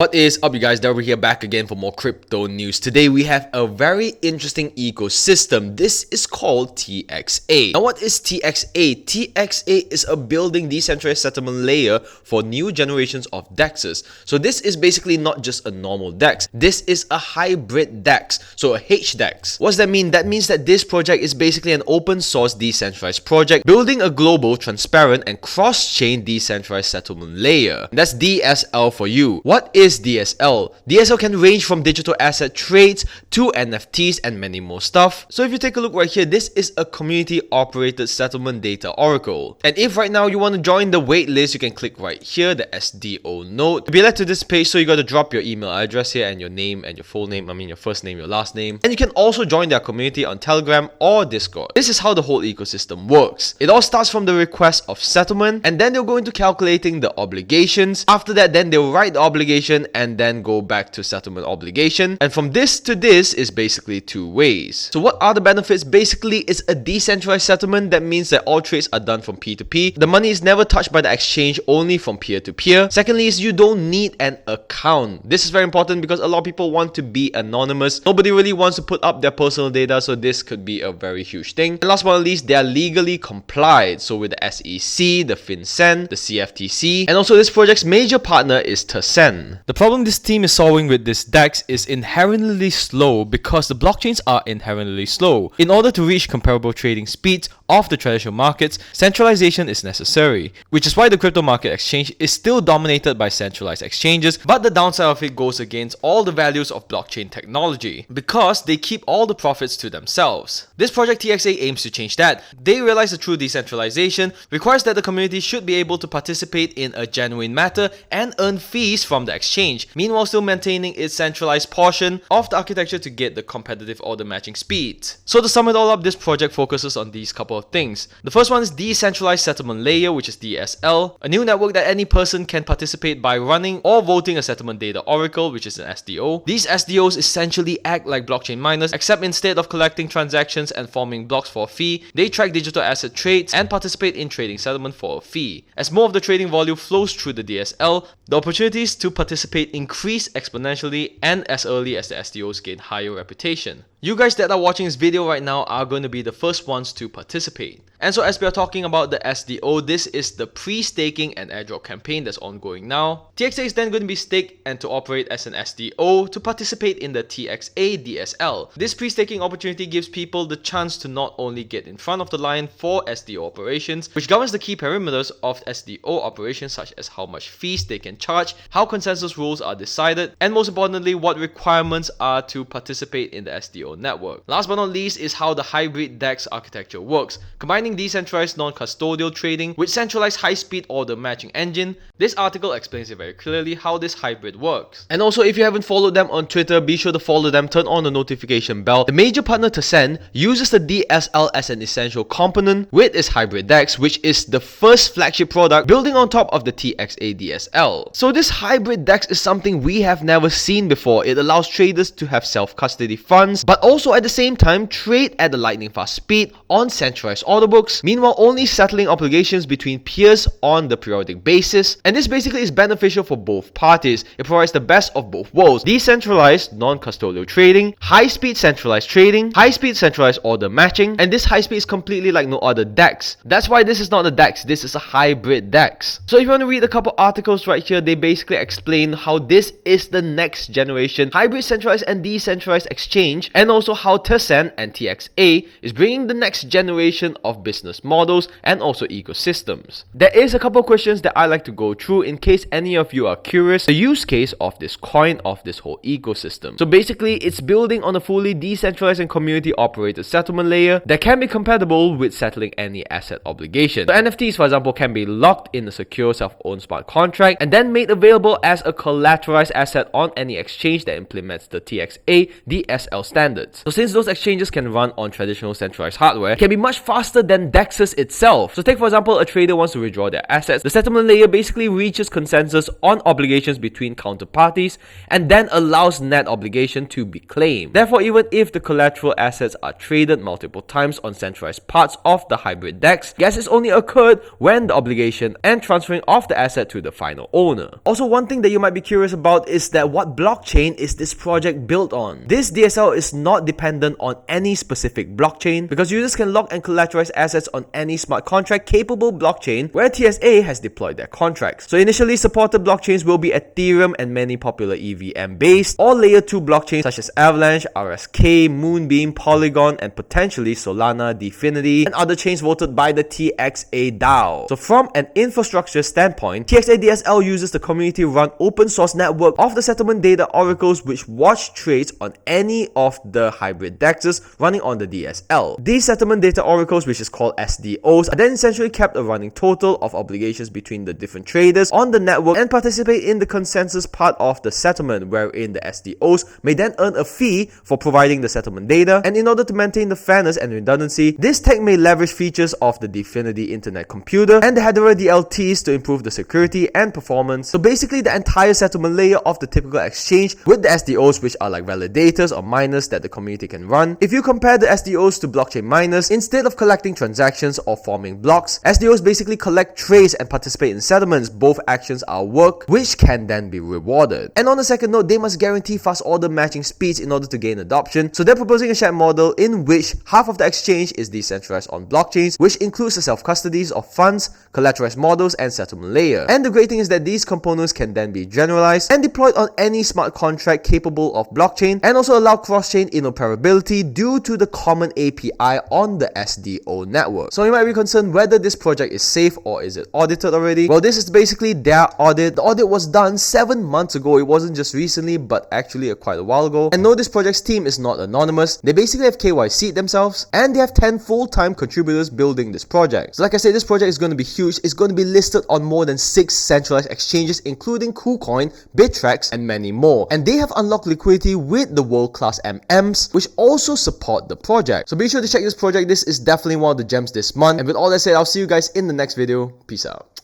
What is up, you guys? Darryl here, back again for more crypto news. Today we have a very interesting ecosystem. This is called TXA. Now, what is TXA? TXA is a building decentralized settlement layer for new generations of DEXs. So this is basically not just a normal DEX. This is a hybrid DEX, so a HDEX. What does that mean? That means that this project is basically an open source decentralized project building a global, transparent, and cross-chain decentralized settlement layer. That's DSL for you. What is DSL? DSL can range from digital asset trades to NFTs and many more stuff. So if you take a look right here, this is a community operated settlement data oracle. And if right now you want to join the wait list, you can click right here, the SDO node. To be led to this page, so you got to drop your email address here and your name and your full name, your first name, your last name. And you can also join their community on Telegram or Discord. This is how the whole ecosystem works. It all starts from the request of settlement, and then they'll go into calculating the obligations. After that, then they'll write the obligation and then go back to settlement obligation. And from this to this is basically two ways. So what are the benefits? Basically, it's a decentralized settlement. That means that all trades are done from P2P. The money is never touched by the exchange, only from peer to peer. Secondly, is you don't need an account. This is very important because a lot of people want to be anonymous. Nobody really wants to put up their personal data, so this could be a very huge thing. And last but not least, they are legally complied. So with the SEC, the FinCEN, the CFTC, and also this project's major partner is TXA. The problem this team is solving with this DEX is inherently slow because the blockchains are inherently slow. In order to reach comparable trading speeds of the traditional markets, centralization is necessary, which is why the crypto market exchange is still dominated by centralized exchanges, but the downside of it goes against all the values of blockchain technology because they keep all the profits to themselves. This project TXA aims to change that. They realize the true decentralization requires that the community should be able to participate in a genuine matter and earn fees from the exchange, meanwhile still maintaining its centralized portion of the architecture to get the competitive order matching speed. So to sum it all up, this project focuses on these couple of things. The first one is Decentralized Settlement Layer, which is DSL, a new network that any person can participate by running or voting a settlement data oracle, which is an SDO. These SDOs essentially act like blockchain miners, except instead of collecting transactions and forming blocks for a fee, they track digital asset trades and participate in trading settlement for a fee. As more of the trading volume flows through the DSL, the opportunities to participate increase exponentially, and as early as the SDOs gain higher reputation. You guys that are watching this video right now are going to be the first ones to participate. And so as we are talking about the SDO, this is the pre-staking and airdrop campaign that's ongoing now. TXA is then going to be staked and to operate as an SDO to participate in the TXA DSL. This pre-staking opportunity gives people the chance to not only get in front of the line for SDO operations, which governs the key parameters of SDO operations such as how much fees they can charge, how consensus rules are decided, and most importantly, what requirements are to participate in the SDO network. Last but not least is how the hybrid DEX architecture works, combining decentralized non-custodial trading with centralized high-speed order matching engine. This article explains it very clearly how this hybrid works. And also, if you haven't followed them on Twitter, be sure to follow them, turn on the notification bell. The major partner TXA uses the DSL as an essential component with its hybrid DEX, which is the first flagship product building on top of the TXA DSL. So this hybrid DEX is something we have never seen before. It allows traders to have self-custody funds, but also at the same time trade at a lightning fast speed on centralized order books, meanwhile only settling obligations between peers on the periodic basis. And this basically is beneficial for both parties. It provides the best of both worlds: decentralized non-custodial trading, high-speed centralized trading, high-speed centralized order matching, and this high speed is completely like no other DEX. That's why this is not a DEX, this is a hybrid DEX. So if you want to read a couple articles right here, they basically explain how this is the next generation hybrid centralized and decentralized exchange, and also how TXA and TXA is bringing the next generation of business models and also ecosystems. There is a couple of questions that I like to go through in case any of you are curious the use case of this coin, of this whole ecosystem. So basically, it's building on a fully decentralized and community operated settlement layer that can be compatible with settling any asset obligation. So NFTs, for example, can be locked in a secure self-owned smart contract and then made available as a collateralized asset on any exchange that implements the TXA DSL standards. So since those exchanges can run on traditional centralized hardware, it can be much faster than than DEXs itself. So take for example, a trader wants to withdraw their assets. The settlement layer basically reaches consensus on obligations between counterparties and then allows net obligation to be claimed. Therefore, even if the collateral assets are traded multiple times on centralized parts of the hybrid DEX, gas is only occurred when the obligation and transferring of the asset to the final owner. Also, one thing that you might be curious about is that what blockchain is this project built on? This DSL is not dependent on any specific blockchain because users can lock and collateralize assets on any smart contract capable blockchain where TXA has deployed their contracts. So initially supported blockchains will be Ethereum and many popular EVM based or layer 2 blockchains such as Avalanche, RSK, Moonbeam, Polygon, and potentially Solana, Definity, and other chains voted by the TXA DAO. So from an infrastructure standpoint, TXA DSL uses the community run open source network of the settlement data oracles which watch trades on any of the hybrid DEXs running on the DSL. These settlement data oracles, which is called SDOs, are then essentially kept a running total of obligations between the different traders on the network and participate in the consensus part of the settlement, wherein the SDOs may then earn a fee for providing the settlement data. And in order to maintain the fairness and redundancy, this tech may leverage features of the Definity Internet Computer and the Hedera DLTs to improve the security and performance. So basically the entire settlement layer of the typical exchange with the SDOs, which are like validators or miners that the community can run. If you compare the SDOs to blockchain miners, instead of collecting transactions or forming blocks, SDOs basically collect trades and participate in settlements. Both actions are work which can then be rewarded. And on a second note, they must guarantee fast order matching speeds in order to gain adoption. So they're proposing a shared model in which half of the exchange is decentralized on blockchains, which includes the self-custodies of funds, collateralized models, and settlement layer. And the great thing is that these components can then be generalized and deployed on any smart contract capable of blockchain, and also allow cross-chain interoperability due to the common API on the SDO network. So you might be concerned whether this project is safe or is it audited already? Well, this is basically their audit. The audit was done 7 months ago. It wasn't just recently, but actually quite a while ago. And no, this project's team is not anonymous. They basically have KYC'd themselves and they have 10 full-time contributors building this project. So like I said, this project is going to be huge. It's going to be listed on more than 6 centralized exchanges, including KuCoin, Bittrex, and many more. And they have unlocked liquidity with the world-class MMs, which also support the project. So be sure to check this project. This is definitely one of the gems this month. And with all that said, I'll see you guys in the next video. Peace out.